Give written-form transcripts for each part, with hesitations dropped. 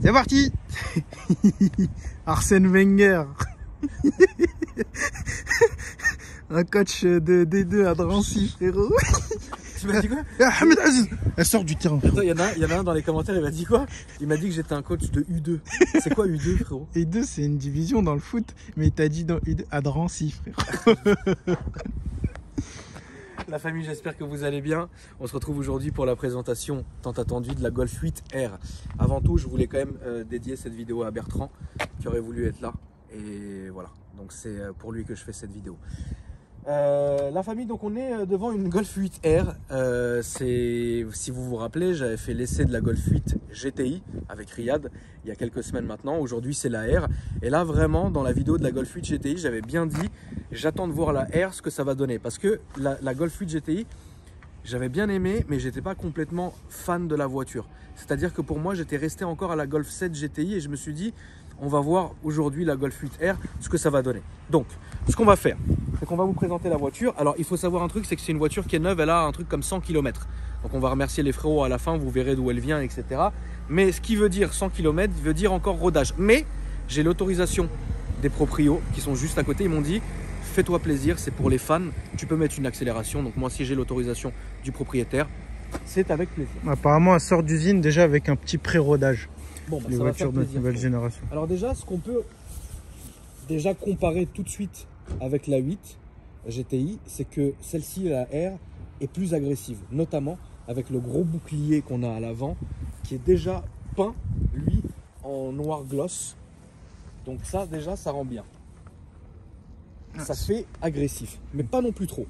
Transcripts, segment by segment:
C'est parti. Arsène Wenger. Un coach de D2 à Drancy, frérot. Tu m'as dit quoi? Ahmed Aziz. Elle sort du terrain. Attends, il y en a un dans les commentaires, il m'a dit quoi? Il m'a dit que j'étais un coach de U2. C'est quoi U2, frérot? U2, c'est une division dans le foot, mais il t'a dit dans U2 à Drancy, frérot. La famille, j'espère que vous allez bien. On se retrouve aujourd'hui pour la présentation tant attendue de la Golf 8R. Avant tout, je voulais quand même dédier cette vidéo à Bertrand qui aurait voulu être là. Et voilà, donc c'est pour lui que je fais cette vidéo. La famille, donc on est devant une Golf 8R. Si vous vous rappelez, j'avais fait l'essai de la Golf 8 GTI avec Riyad il y a quelques semaines maintenant. Aujourd'hui c'est la R. Et là vraiment dans la vidéo de la Golf 8 GTI, j'avais bien dit j'attends de voir la R ce que ça va donner. Parce que la Golf 8 GTI, j'avais bien aimé, mais j'étais pas complètement fan de la voiture. C'est-à-dire que pour moi j'étais resté encore à la Golf 7 GTI et je me suis dit on va voir aujourd'hui la Golf 8R ce que ça va donner. Donc ce qu'on va faire, c'est qu'on va vous présenter la voiture. Alors il faut savoir un truc, c'est que c'est une voiture qui est neuve, elle a un truc comme 100 km. Donc on va remercier les frérots à la fin, vous verrez d'où elle vient, etc. Mais ce qui veut dire 100 km veut dire encore rodage. Mais j'ai l'autorisation des proprios qui sont juste à côté, ils m'ont dit fais-toi plaisir, c'est pour les fans, tu peux mettre une accélération. Donc moi si j'ai l'autorisation du propriétaire, c'est avec plaisir. Apparemment elle sort d'usine déjà avec un petit pré-rodage. Bon, bah, les voitures de nouvelle génération. Alors déjà, ce qu'on peut déjà comparer tout de suite avec la 8 GTI, c'est que celle-ci, la R, est plus agressive, notamment avec le gros bouclier qu'on a à l'avant, qui est déjà peint, lui, en noir gloss. Donc ça, déjà, ça rend bien. Ça fait agressif, mais pas non plus trop.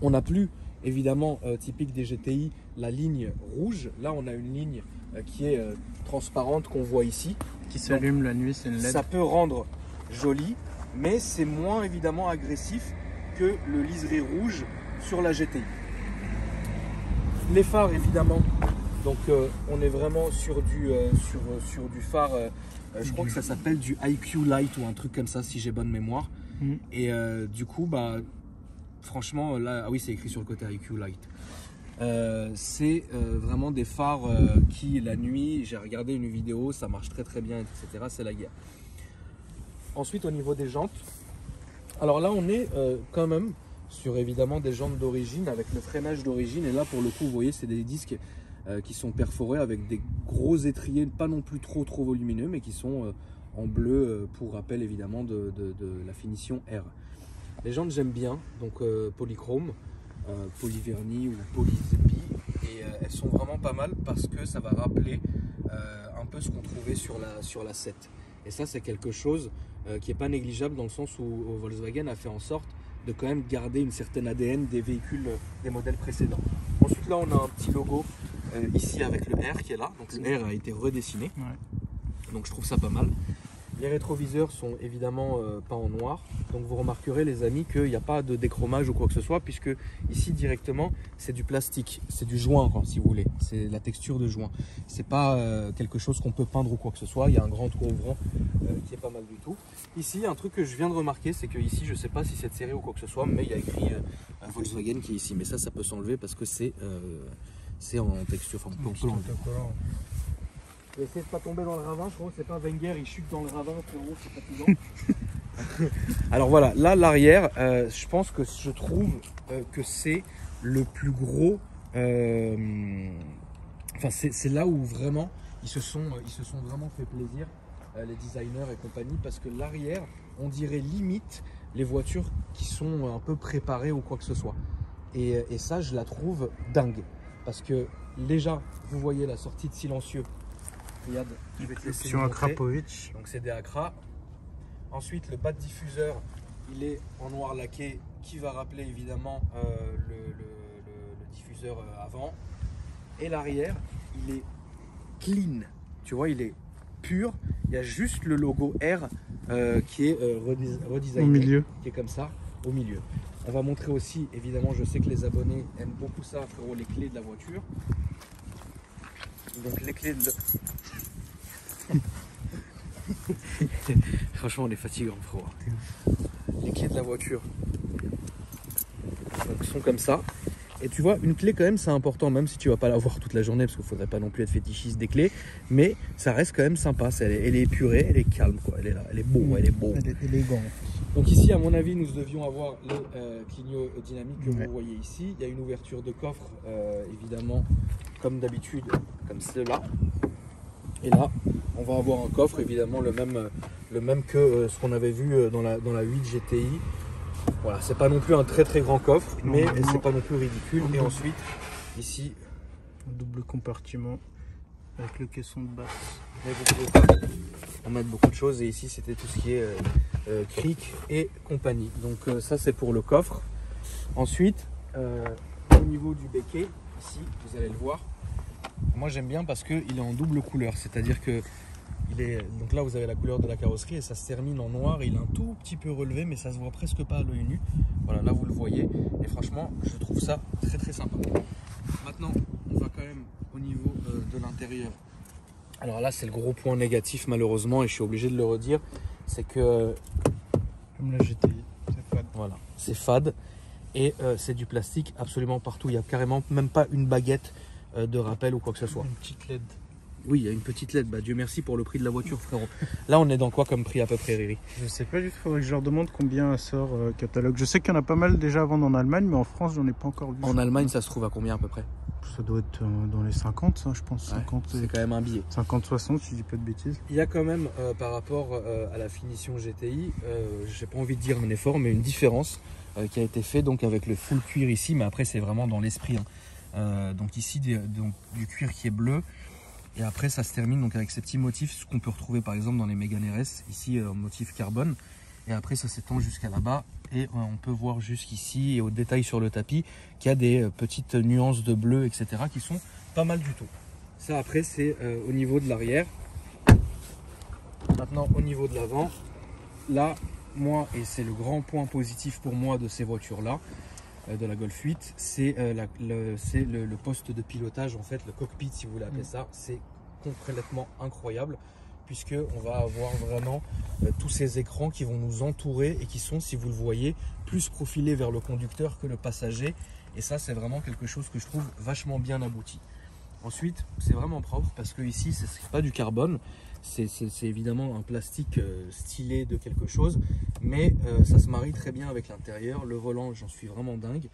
On n'a plus, évidemment, typique des GTI, la ligne rouge. Là, on a une ligne qui est transparente qu'on voit ici. Qui s'allume la nuit, c'est une LED. Ça peut rendre joli, mais c'est moins évidemment agressif que le liseré rouge sur la GTI. Les phares évidemment, donc on est vraiment sur du phare, je crois que ça s'appelle du IQ Light ou un truc comme ça si j'ai bonne mémoire. Et du coup, bah, franchement là, ah oui c'est écrit sur le côté IQ Light. C'est vraiment des phares qui la nuit, j'ai regardé une vidéo, ça marche très bien, etc. C'est la guerre. Ensuite au niveau des jantes, alors là on est quand même sur évidemment des jantes d'origine avec le freinage d'origine, et là pour le coup vous voyez c'est des disques qui sont perforés avec des gros étriers, pas non plus trop volumineux, mais qui sont en bleu pour rappel évidemment de la finition R. Les jantes j'aime bien, donc polychrome, polyvernis ou polysépi, et elles sont vraiment pas mal parce que ça va rappeler un peu ce qu'on trouvait sur la 7. Et ça c'est quelque chose qui n'est pas négligeable dans le sens où Volkswagen a fait en sorte de quand même garder une certaine ADN des véhicules des modèles précédents. Ensuite là on a un petit logo ici avec le R qui est là, donc le R a été redessiné, donc je trouve ça pas mal. Les rétroviseurs sont évidemment peints en noir, donc vous remarquerez les amis qu'il n'y a pas de déchromage ou quoi que ce soit, puisque ici directement c'est du plastique, c'est du joint si vous voulez, c'est la texture de joint. C'est pas quelque chose qu'on peut peindre ou quoi que ce soit, il y a un grand couvrant qui est pas mal du tout. Ici un truc que je viens de remarquer, c'est que ici je sais pas si c'est serré ou quoi que ce soit, mais il y a écrit Volkswagen qui est ici, mais ça peut s'enlever parce que c'est en texture, enfin on peut l'enlever. Essayez de pas tomber dans le ravin, frérot, c'est pas Wenger, il chute dans le ravin, frérot, c'est fatigant. Alors voilà, là l'arrière, je pense que je trouve que c'est le plus gros, enfin c'est là où vraiment ils se sont vraiment fait plaisir, les designers et compagnie, parce que l'arrière, on dirait limite les voitures qui sont un peu préparées ou quoi que ce soit. Et ça, je la trouve dingue, parce que déjà, vous voyez la sortie de silencieux. Regarde, je vais te laisser sur Akrapovic. Donc c'est des Acra. Ensuite le bas de diffuseur, il est en noir laqué, qui va rappeler évidemment le diffuseur avant. Et l'arrière, il est clean. Tu vois, il est pur. Il y a juste le logo R qui est redesigné, au milieu, qui est comme ça au milieu. On va montrer aussi, évidemment, je sais que les abonnés aiment beaucoup ça, frérot, les clés de la voiture. Donc les clés de... Franchement on est fatiguant, frérot. Les clés de la voiture donc, sont comme ça. Et tu vois, une clé quand même, c'est important, même si tu vas pas l'avoir toute la journée, parce qu'il faudrait pas non plus être fétichiste des clés, mais ça reste quand même sympa. Elle est épurée, elle est calme, quoi. Elle est là, elle est beau, elle est beau. Elle est élégante. Donc ici, à mon avis, nous devions avoir les clignotodynamiques que vous voyez ici. Il y a une ouverture de coffre, évidemment, comme d'habitude, comme cela. Et là, on va avoir un coffre, évidemment, le même que ce qu'on avait vu dans la 8 GTI. Voilà, c'est pas non plus un très très grand coffre, mais c'est pas non plus ridicule. Et ensuite, ici, un double compartiment avec le caisson de basse. Mais vous pouvez pas en mettre beaucoup de choses. Et ici, c'était tout ce qui est cric et compagnie. Donc ça, c'est pour le coffre. Ensuite, au niveau du béquet, ici, vous allez le voir. Moi, j'aime bien parce qu'il est en double couleur, c'est-à-dire que donc là vous avez la couleur de la carrosserie et ça se termine en noir. Il est un tout petit peu relevé, mais ça se voit presque pas à l'œil nu. Voilà, là vous le voyez et franchement je trouve ça très très sympa. Maintenant on va quand même au niveau de l'intérieur. Alors là c'est le gros point négatif malheureusement, et je suis obligé de le redire, c'est que comme la GTI, c'est fade. Voilà, c'est fade et c'est du plastique absolument partout. Il n'y a carrément même pas une baguette de rappel ou quoi que ce soit. Une petite LED. Oui, il y a une petite LED. Bah, Dieu merci pour le prix de la voiture, frérot. Là, on est dans quoi comme prix à peu près, Riri? Je sais pas du tout, faudrait que je leur demande combien sort catalogue. Je sais qu'il y en a pas mal déjà à vendre en Allemagne, mais en France, j'en ai pas encore vu. En Allemagne, ça se trouve à combien à peu près? Ça doit être dans les 50, ça, je pense. Ouais, 50, c'est quand même un billet. 50-60, si je dis pas de bêtises. Il y a quand même, par rapport à la finition GTI, j'ai pas envie de dire un effort, mais une différence qui a été fait donc avec le full cuir ici, mais après, c'est vraiment dans l'esprit. Hein. Donc ici, du cuir qui est bleu. Et après, ça se termine donc avec ces petits motifs, ce qu'on peut retrouver par exemple dans les Mégane RS, ici en motif carbone. Et après, ça s'étend jusqu'à là-bas. Et on peut voir jusqu'ici et au détail sur le tapis qu'il y a des petites nuances de bleu, etc. qui sont pas mal du tout. Ça, après, c'est au niveau de l'arrière. Maintenant, au niveau de l'avant, là, moi, et c'est le grand point positif pour moi de ces voitures-là, de la Golf 8, c'est le poste de pilotage, en fait, le cockpit si vous voulez appeler ça. C'est complètement incroyable puisque on va avoir vraiment tous ces écrans qui vont nous entourer et qui sont, si vous le voyez, plus profilés vers le conducteur que le passager. Et ça, c'est vraiment quelque chose que je trouve vachement bien abouti. Ensuite, c'est vraiment propre parce que ici, c'est pas du carbone. C'est évidemment un plastique stylé de quelque chose, mais ça se marie très bien avec l'intérieur. Le volant, j'en suis vraiment dingue.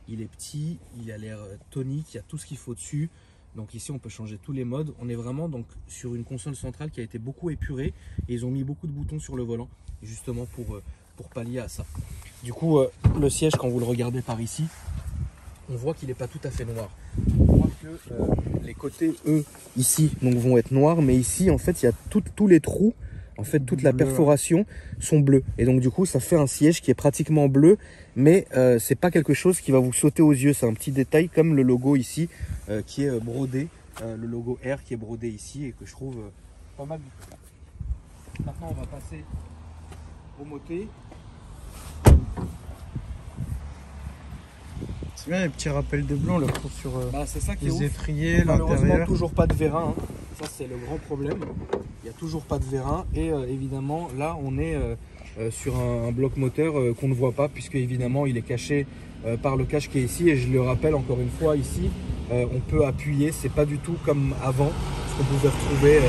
Il est petit, il a l'air tonique, il y a tout ce qu'il faut dessus. Donc ici, on peut changer tous les modes. On est vraiment donc sur une console centrale qui a été beaucoup épurée et ils ont mis beaucoup de boutons sur le volant, justement pour pallier à ça. Du coup, le siège, quand vous le regardez par ici, on voit qu'il n'est pas tout à fait noir. On voit que les côtés, eux, ici, donc, vont être noirs, mais ici, en fait, il y a tous les trous, en fait, toute la perforation sont bleus. Et donc, du coup, ça fait un siège qui est pratiquement bleu, mais c'est pas quelque chose qui va vous sauter aux yeux. C'est un petit détail comme le logo ici, qui est brodé, le logo R qui est brodé ici et que je trouve pas mal du tout. Maintenant, on va passer au moté. C'est bien les petits rappels de blanc là sur c'est ça qui les est étriers, malheureusement l'intérieur. toujours pas de vérin, hein. Ça c'est le grand problème, il n'y a toujours pas de vérin et évidemment là on est sur un bloc moteur qu'on ne voit pas puisque évidemment il est caché par le cache qui est ici. Et je le rappelle encore une fois, ici on peut appuyer, c'est pas du tout comme avant parce qu'on pouvait retrouver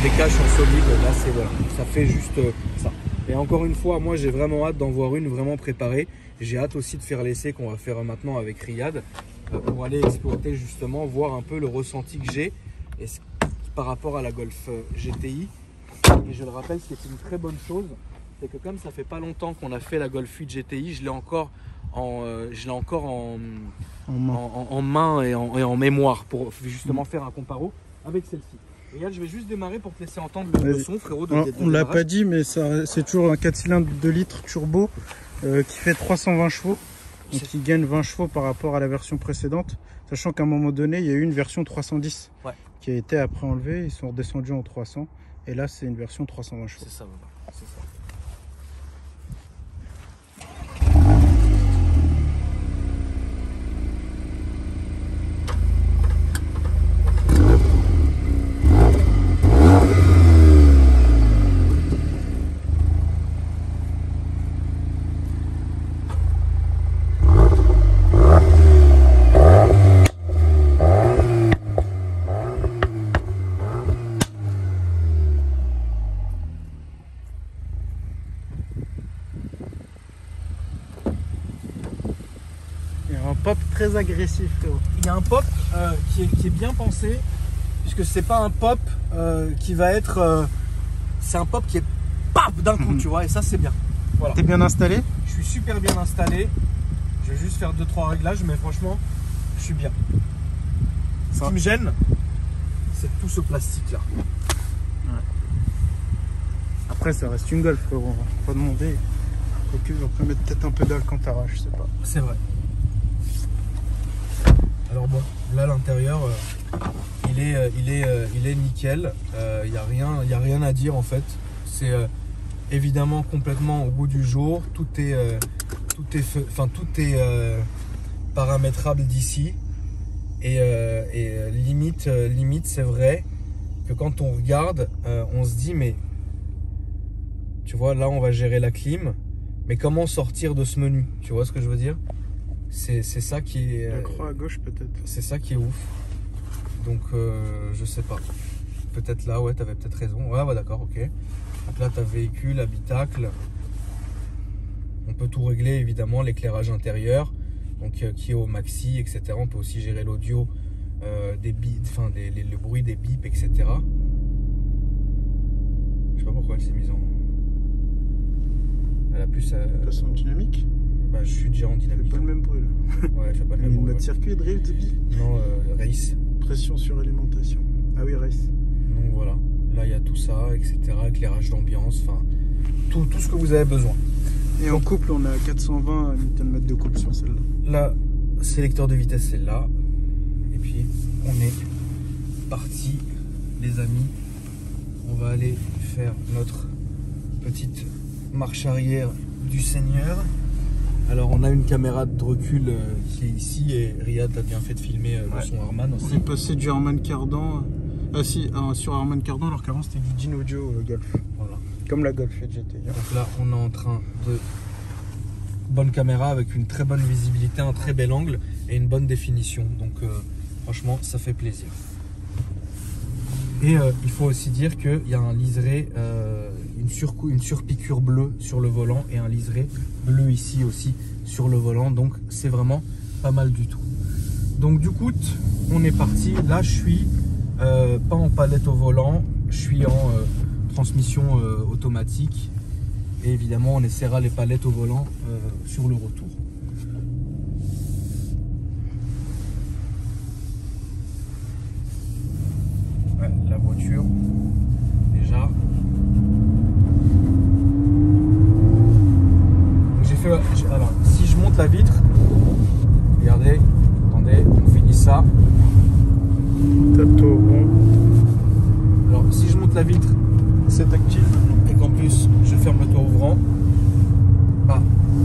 des caches en solide. Là c'est voilà, ça fait juste ça. Et encore une fois, moi j'ai vraiment hâte d'en voir une vraiment préparée. J'ai hâte aussi de faire l'essai qu'on va faire maintenant avec Riyad pour aller exploiter justement, voir un peu le ressenti que j'ai par rapport à la Golf GTI. Et je le rappelle, ce qui est une très bonne chose, c'est que comme ça fait pas longtemps qu'on a fait la Golf 8 GTI, je l'ai encore en main et en mémoire pour justement faire un comparo avec celle-ci. Regarde, je vais juste démarrer pour te laisser entendre le son, frérot. On l'a pas dit, mais c'est toujours un 4 cylindres de 2 litres turbo qui fait 320 chevaux. Donc qui gagne 20 chevaux par rapport à la version précédente. Sachant qu'à un moment donné, il y a eu une version 310 qui a été après enlevée. Ils sont redescendus en 300. Et là, c'est une version 320 chevaux. C'est ça, c'est ça. pop très agressif, frérot. Il y a un pop qui est bien pensé, puisque c'est pas un pop qui va être... c'est un pop qui est paf d'un coup, tu vois, et ça c'est bien. Voilà. T'es bien installé? Je suis super bien installé. Je vais juste faire 2-3 réglages, mais franchement, je suis bien. Ce qui me gêne, c'est tout ce plastique-là. Ouais. Après, ça reste une Golf, frérot. On va pas demander. Quoique, on peut mettre peut-être un pédale quand t'arraches, je sais pas. C'est vrai. Alors bon, là l'intérieur, il est nickel. Il n'y a rien à dire en fait. C'est évidemment complètement au goût du jour. Tout est paramétrable d'ici. Et limite c'est vrai que quand on regarde, on se dit mais tu vois là on va gérer la clim, mais comment sortir de ce menu? Tu vois ce que je veux dire? C'est ça qui est... La croix à gauche peut-être. C'est ça qui est ouf. Donc je sais pas. Peut-être là, ouais, t'avais peut-être raison. Ouais, d'accord, ok. Donc là, t'as véhicule, habitacle. On peut tout régler évidemment, l'éclairage intérieur, donc qui est au maxi, etc. On peut aussi gérer l'audio, des bips, enfin le bruit des bips, etc. Je sais pas pourquoi elle s'est mise en... Elle a plus... Passe en dynamique. Bah, je suis déjà en dynamique. Fait pas le même bruit là. Ouais, elle fait pas le même bruit. Mode circuit, drift, bi. Non, race. Pression sur alimentation. Ah oui, race. Donc voilà, là il y a tout ça, etc. Éclairage d'ambiance, enfin tout ce que vous avez besoin. Et en couple, on a 420 Nm de couple sur celle-là. Là, sélecteur de vitesse, c'est là. Et puis, on est parti, les amis. On va aller faire notre petite marche arrière du Seigneur. Alors, on a une caméra de recul qui est ici et Riyad a bien fait de filmer de son Harman aussi. On est passé du Harman Kardon. Sur Harman Kardon, alors qu'avant c'était du Dynaudio Golf. Voilà. Comme la Golf GT. Donc là, on est en train de... Bonne caméra avec une très bonne visibilité, un très bel angle et une bonne définition. Donc franchement, ça fait plaisir. Et il faut aussi dire qu'il y a un liseré, une surpiqûre bleue sur le volant et un liseré bleu ici aussi sur le volant. Donc c'est vraiment pas mal du tout. Donc du coup, on est parti. Là, je suis pas en palette au volant, je suis en transmission automatique. Et évidemment, on essaiera les palettes au volant sur le retour. Ouais, la voiture, déjà. J'ai fait. Alors, si je monte la vitre, regardez, attendez, on finit ça. Tato, bon. Alors, si je monte la vitre, c'est tactile. Et qu'en plus, je ferme le toit ouvrant. Bah,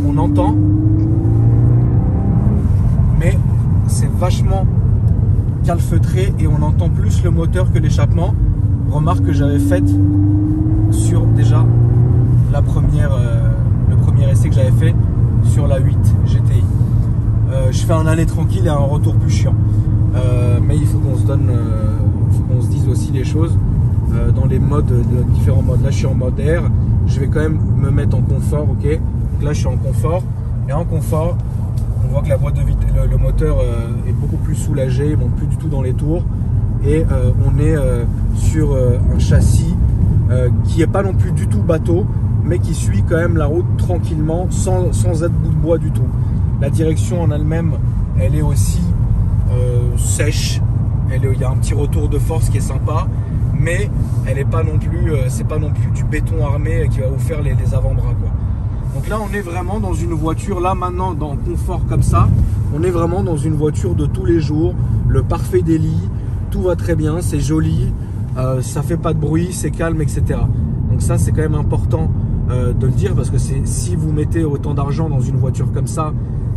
on entend, mais c'est vachement calfeutré et on entend plus le moteur que l'échappement. Remarque que j'avais faite sur déjà la première, le premier essai que j'avais fait sur la 8 GTI. Je fais un aller tranquille et un retour plus chiant. Mais il faut qu'on se donne, faut qu'on se dise aussi les choses dans les modes, différents modes. Là, je suis en mode air. Je vais quand même me mettre en confort, ok. Donc là, je suis en confort. Et en confort, on voit que la boîte de vitesse, le moteur est beaucoup plus soulagé, il monte plus du tout dans les tours. Et on est sur un châssis qui n'est pas non plus du tout bateau, mais qui suit quand même la route tranquillement, sans être bout de bois du tout. La direction en elle-même, elle est aussi sèche. Il y a un petit retour de force qui est sympa, mais elle est pas non plus, c'est pas non plus du béton armé qui va vous faire les avant-bras, quoi. Donc là, on est vraiment dans une voiture, là maintenant, dans le confort comme ça, on est vraiment dans une voiture de tous les jours, le parfait délit, tout va très bien, c'est joli, ça fait pas de bruit, c'est calme, etc. Donc ça, c'est quand même important de le dire, parce que si vous mettez autant d'argent dans une voiture comme ça,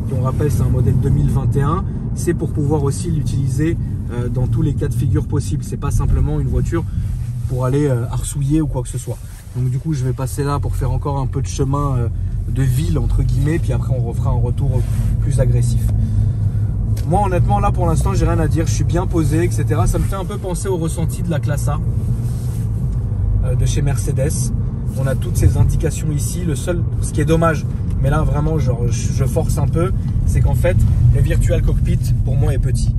qui on rappelle c'est un modèle 2021, c'est pour pouvoir aussi l'utiliser dans tous les cas de figure possibles. C'est pas simplement une voiture pour aller arsouiller ou quoi que ce soit. Donc du coup, je vais passer là pour faire encore un peu de chemin de ville entre guillemets, puis après on refera un retour plus agressif. Moi honnêtement là pour l'instant j'ai rien à dire, je suis bien posé, etc. Ça me fait un peu penser au ressenti de la Classe A de chez Mercedes. On a toutes ces indications ici. Le seul, ce qui est dommage, mais là vraiment genre, je force un peu, c'est qu'en fait le virtual cockpit pour moi est petit.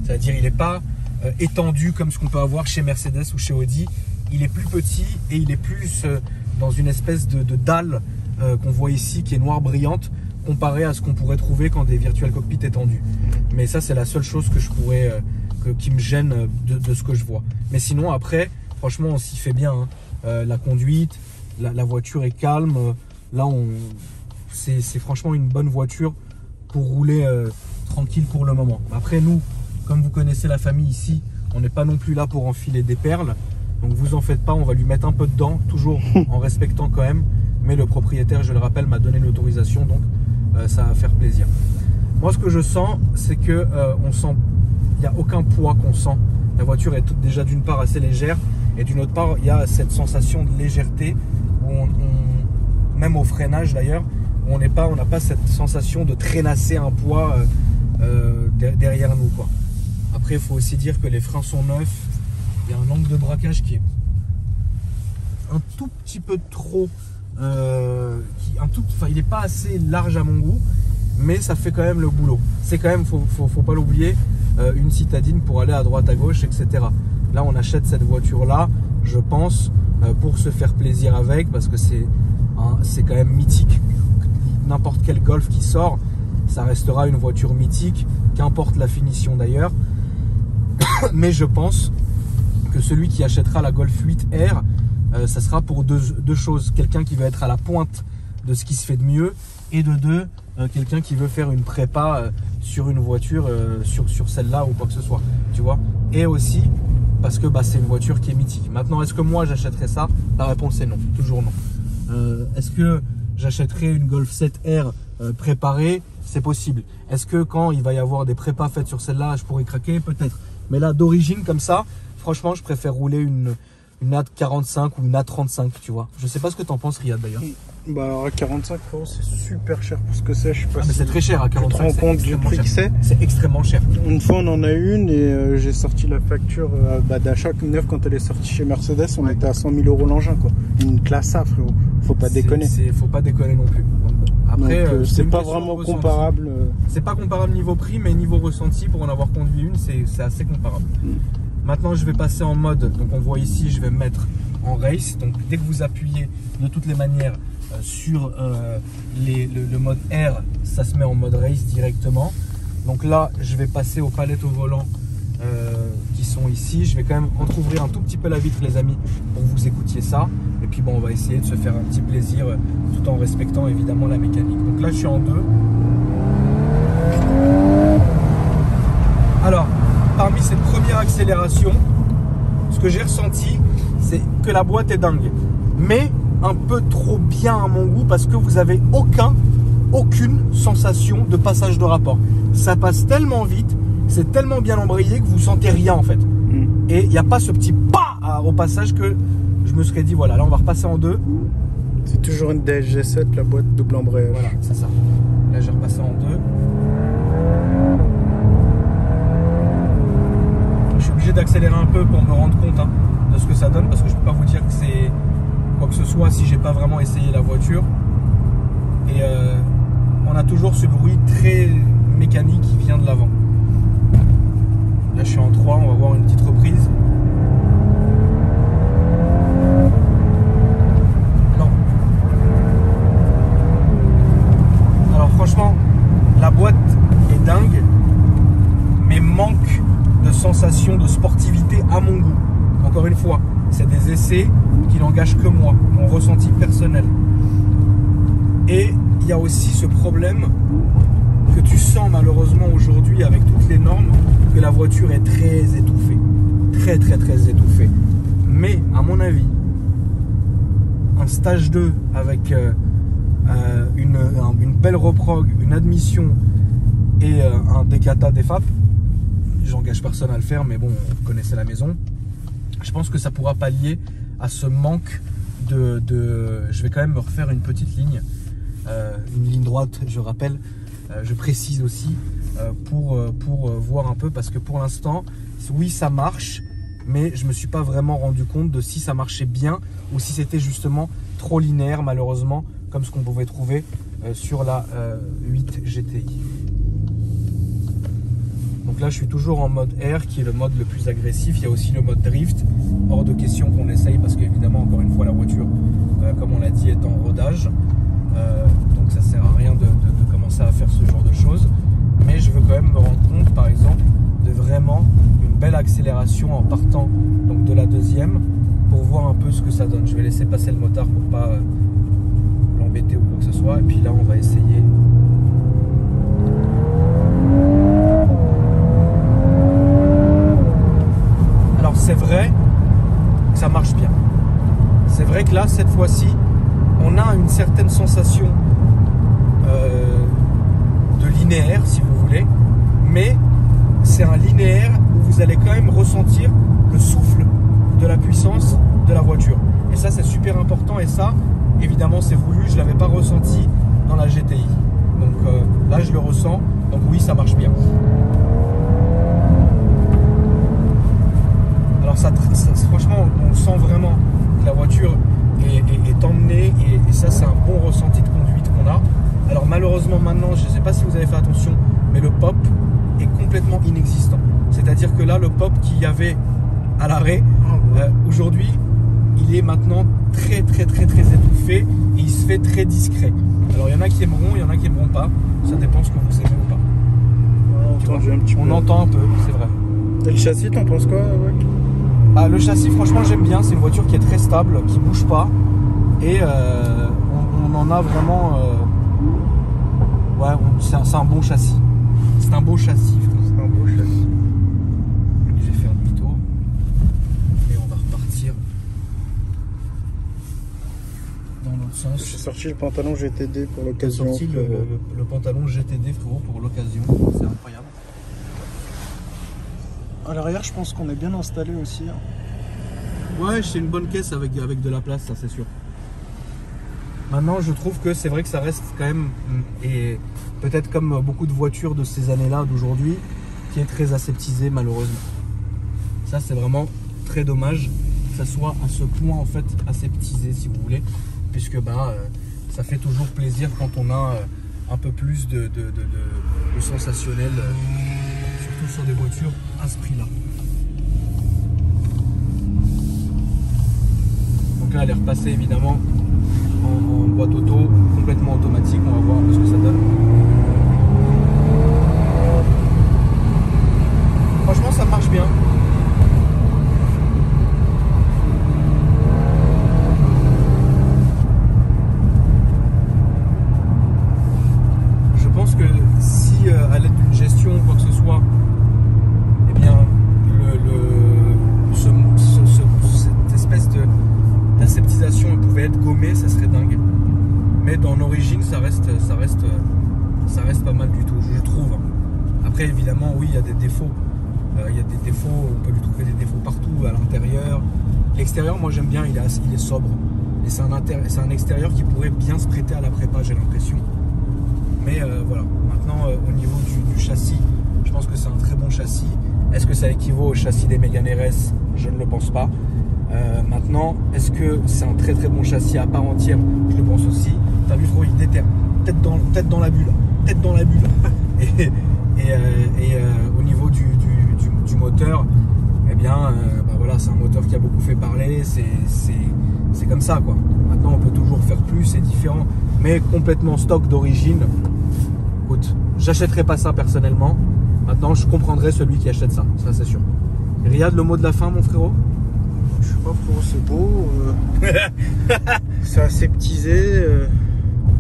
C'est-à-dire il n'est pas étendu comme ce qu'on peut avoir chez Mercedes ou chez Audi. Il est plus petit et il est plus dans une espèce de dalle qu'on voit ici qui est noire brillante comparé à ce qu'on pourrait trouver quand des virtual cockpits étendus. Mais ça c'est la seule chose que je pourrais qui me gêne de ce que je vois. Mais sinon après franchement on s'y fait bien. Hein. La conduite, la voiture est calme. Là c'est franchement une bonne voiture pour rouler tranquille pour le moment. Après nous, comme vous connaissez la famille ici, on n'est pas non plus là pour enfiler des perles. Donc vous en faites pas, on va lui mettre un peu dedans, toujours en respectant quand même. Mais le propriétaire, je le rappelle, m'a donné l'autorisation, donc ça va faire plaisir. Moi ce que je sens, c'est que on sent, il n'y a aucun poids qu'on sent. La voiture est déjà d'une part assez légère et d'une autre part il y a cette sensation de légèreté où même au freinage d'ailleurs, on n'a pas cette sensation de traînasser un poids derrière nous, quoi. Après, il faut aussi dire que les freins sont neufs. Il y a un angle de braquage qui est un tout petit peu trop... il n'est pas assez large à mon goût, mais ça fait quand même le boulot. C'est quand même, faut pas l'oublier, une citadine pour aller à droite, à gauche, etc. Là, on achète cette voiture-là, je pense, pour se faire plaisir avec, parce que c'est quand même mythique. N'importe quel Golf qui sort, ça restera une voiture mythique, qu'importe la finition d'ailleurs. Mais je pense que celui qui achètera la Golf 8R, ça sera pour deux choses. Quelqu'un qui veut être à la pointe de ce qui se fait de mieux, et de deux, quelqu'un qui veut faire une prépa sur une voiture, sur celle-là ou quoi que ce soit, tu vois. Et aussi parce que c'est une voiture qui est mythique. Maintenant, est-ce que moi j'achèterais ça? La réponse est non, toujours non. Est-ce que j'achèterais une Golf 7R préparée? C'est possible. Est-ce que quand il va y avoir des prépas faites sur celle-là, je pourrais craquer? Peut-être. Mais là, d'origine comme ça, franchement, je préfère rouler une A45 ou une A35, tu vois. Je sais pas ce que tu en penses, Riyad, d'ailleurs. Bah, à 45 €, c'est super cher pour ce que c'est. Je sais pas mais c'est très cher à 45. Tu te rends compte du prix que c'est? C'est extrêmement cher. Une fois, on en a une et j'ai sorti la facture d'achat neuve quand elle est sortie chez Mercedes. On était à 100 000 € l'engin, quoi. Une classe A, frérot. Faut pas déconner. Faut pas déconner non plus. Après, c'est pas vraiment comparable. C'est pas comparable niveau prix, mais niveau ressenti, pour en avoir conduit une, c'est assez comparable. Maintenant, je vais passer en mode. Donc, on voit ici, je vais me mettre en race. Donc, dès que vous appuyez de toutes les manières sur le mode R, ça se met en mode race directement. Donc là, je vais passer aux palettes au volant qui sont ici. Je vais quand même entrouvrir un tout petit peu la vitre, les amis, pour que vous écoutiez ça. Et puis bon, on va essayer de se faire un petit plaisir tout en respectant évidemment la mécanique. Donc là, je suis en 2. Alors, parmi cette première accélération, ce que j'ai ressenti, c'est que la boîte est dingue. Mais un peu trop bien à mon goût, parce que vous avez aucune sensation de passage de rapport. Ça passe tellement vite, c'est tellement bien embrayé que vous sentez rien en fait. Et il n'y a pas ce petit pas au passage que je me serais dit, voilà, là on va repasser en 2. C'est toujours une DSG7, la boîte double embrayage. Voilà, c'est ça. Là j'ai repassé en 2. Je suis obligé d'accélérer un peu pour me rendre compte de ce que ça donne, parce que je peux pas vous dire que c'est quoi que ce soit si j'ai pas vraiment essayé la voiture. Et on a toujours ce bruit très mécanique qui vient de l'avant. Là je suis en 3, on va voir une petite reprise. Non. Alors franchement, la boîte est dingue, mais manque de sensation de sportivité à mon goût. Encore une fois, c'est des essais qui n'engagent que moi, mon ressenti personnel. Et il y a aussi ce problème que tu sens malheureusement aujourd'hui avec toutes les normes, que la voiture est très étouffée. Très étouffée. Mais à mon avis, un stage 2 avec une belle reprog, une admission et un décata DFAP, j'engage personne à le faire, mais bon, vous connaissez la maison. Je pense que ça pourra pallier à ce manque de... Je vais quand même me refaire une petite ligne, une ligne droite, je rappelle. Je précise aussi pour voir un peu, parce que pour l'instant, oui, ça marche, mais je ne me suis pas vraiment rendu compte de si ça marchait bien ou si c'était justement trop linéaire, malheureusement, comme ce qu'on pouvait trouver sur la 8 GTI. Donc là, je suis toujours en mode R, qui est le mode le plus agressif. Il y a aussi le mode drift. Hors de question qu'on essaye, parce qu'évidemment, encore une fois, la voiture, comme on l'a dit, est en rodage. Donc ça sert à rien de commencer à faire ce genre de choses. Mais je veux quand même me rendre compte, par exemple, de vraiment une belle accélération en partant donc de la deuxième, pour voir un peu ce que ça donne. Je vais laisser passer le motard pour pas l'embêter ou quoi que ce soit. Et puis là, on va essayer. Alors c'est vrai que ça marche bien. C'est vrai que là, cette fois-ci, on a une certaine sensation de linéaire, si vous voulez, mais c'est un linéaire où vous allez quand même ressentir le souffle de la puissance de la voiture. Et ça, c'est super important, et ça, évidemment, c'est voulu. Je ne l'avais pas ressenti dans la GTI. Donc là, je le ressens. Donc oui, ça marche bien. Alors ça, franchement, on sent vraiment que la voiture est emmenée, et ça, c'est un bon ressenti de conduite qu'on a. Alors malheureusement maintenant, je ne sais pas si vous avez fait attention, mais le pop est complètement inexistant. C'est-à-dire que là, le pop qu'il y avait à l'arrêt, aujourd'hui, il est maintenant très étouffé, et il se fait très discret. Alors il y en a qui aimeront, il y en a qui aimeront pas. Ça dépend ce que vous aimez ou pas. On entend un peu, c'est vrai. Et le châssis, t'en penses quoi? Ouais. Ah, le châssis, franchement, j'aime bien. C'est une voiture qui est très stable, qui bouge pas, et on en a vraiment. Ouais, c'est un bon châssis. C'est un beau châssis. C'est un beau châssis. Je vais faire demi-tour et on va repartir dans l'autre sens. J'ai sorti le pantalon GTD pour l'occasion. J'ai sorti le pantalon GTD, frérot, pour l'occasion. C'est incroyable. À l'arrière, je pense qu'on est bien installé aussi. Ouais, c'est une bonne caisse avec de la place, ça c'est sûr. Maintenant, je trouve que c'est vrai que ça reste quand même, et peut-être comme beaucoup de voitures de ces années-là, d'aujourd'hui, qui est très aseptisé malheureusement. Ça, c'est vraiment très dommage que ça soit à ce point en fait aseptisé, si vous voulez, puisque ça fait toujours plaisir quand on a un peu plus de sensationnel, surtout sur des voitures à ce prix-là. Donc là, elle est repassée évidemment en boîte auto, complètement automatique. On va voir un peu ce que ça donne. Franchement, ça marche bien. Je pense que si à l'aide d'une gestion ou quoi que ce soit, eh bien, cette espèce d'aseptisation pouvait être gommée, ça serait dingue. Mais dans l'origine, ça reste pas mal du tout, je trouve. Après, évidemment, oui, il y a des défauts. Il y a des défauts, on peut lui trouver des défauts partout, à l'intérieur. L'extérieur, moi j'aime bien, il est sobre. Et c'est un extérieur qui pourrait bien se prêter à la prépa, j'ai l'impression. Mais voilà, maintenant au niveau du châssis, je pense que c'est un très bon châssis. Est-ce que ça équivaut au châssis des Mégane RS? Je ne le pense pas. Maintenant, est-ce que c'est un très bon châssis à part entière? Je le pense aussi. T'as vu trop, il déterre. Tête dans la bulle. Tête dans la bulle. Et au niveau du moteur, eh bien, voilà, c'est un moteur qui a beaucoup fait parler. C'est comme ça, quoi. Maintenant, on peut toujours faire plus, c'est différent. Mais complètement stock d'origine. Écoute, j'achèterai pas ça personnellement. Maintenant, je comprendrai celui qui achète ça, c'est sûr. Riyad, le mot de la fin, mon frérot? Je sais pas, frérot, c'est beau. C'est aseptisé.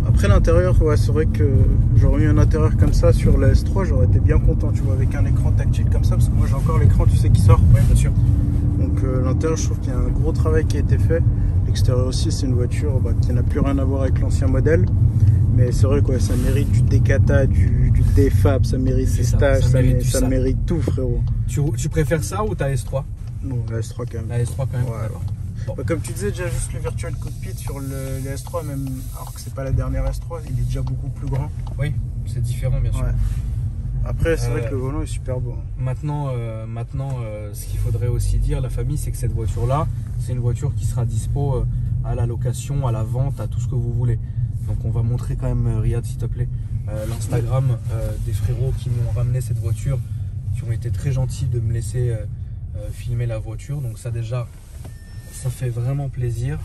Après l'intérieur, ouais, c'est vrai que j'aurais eu un intérieur comme ça sur la S3, j'aurais été bien content, tu vois, avec un écran tactile comme ça, parce que moi j'ai encore l'écran, tu sais, qui sort. Oui, bien sûr. Donc l'intérieur, je trouve qu'il y a un gros travail qui a été fait. L'extérieur aussi, c'est une voiture qui n'a plus rien à voir avec l'ancien modèle. Mais c'est vrai, quoi, ça mérite du Decata, du Defab, ça mérite des stages, ça mérite tout, frérot. Tu préfères ça ou ta S3? Non, la S3 quand même. La S3 quand même. Ouais. Bon. Comme tu disais, déjà juste le virtual cockpit sur le S3, même alors que c'est pas la dernière S3, il est déjà beaucoup plus grand. Oui, c'est différent bien sûr. Ouais. Après, c'est vrai que le volant est super beau. Maintenant, ce qu'il faudrait aussi dire, la famille, c'est que cette voiture-là, c'est une voiture qui sera dispo à la location, à la vente, à tout ce que vous voulez. Donc on va montrer quand même, Riyad, s'il te plaît, l'Instagram des frérots qui m'ont ramené cette voiture qui ont été très gentils de me laisser filmer la voiture. Donc ça déjà, ça fait vraiment plaisir.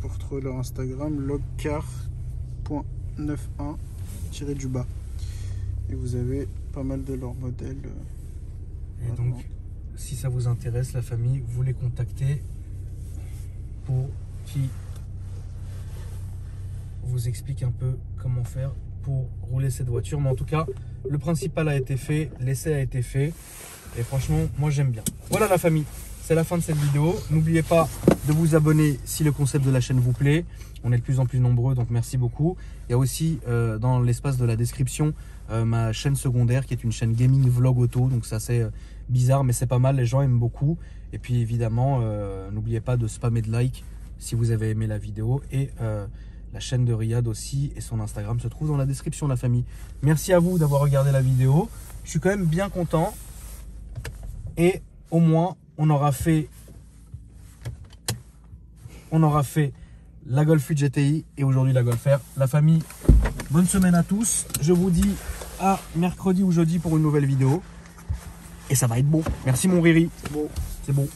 Pour trouver leur Instagram, logcar.91-du-bas. Et vous avez pas mal de leurs modèles. Et donc, si ça vous intéresse, la famille, vous les contactez pour qu'ils vous expliquent un peu comment faire pour rouler cette voiture. Mais en tout cas, le principal a été fait, l'essai a été fait. Et franchement, moi j'aime bien. Voilà la famille, c'est la fin de cette vidéo. N'oubliez pas de vous abonner si le concept de la chaîne vous plaît. On est de plus en plus nombreux, donc merci beaucoup. Il y a aussi dans l'espace de la description ma chaîne secondaire qui est une chaîne gaming vlog auto. Donc c'est assez bizarre, mais c'est pas mal, les gens aiment beaucoup. Et puis évidemment, n'oubliez pas de spammer de like si vous avez aimé la vidéo. Et la chaîne de Riyad aussi et son Instagram se trouve dans la description, la famille. Merci à vous d'avoir regardé la vidéo. Je suis quand même bien content. Et au moins, on aura fait la Golf 8 GTI et aujourd'hui la Golf R. La famille, bonne semaine à tous. Je vous dis à mercredi ou jeudi pour une nouvelle vidéo. Et ça va être bon. Merci mon Riri. Bon. C'est bon.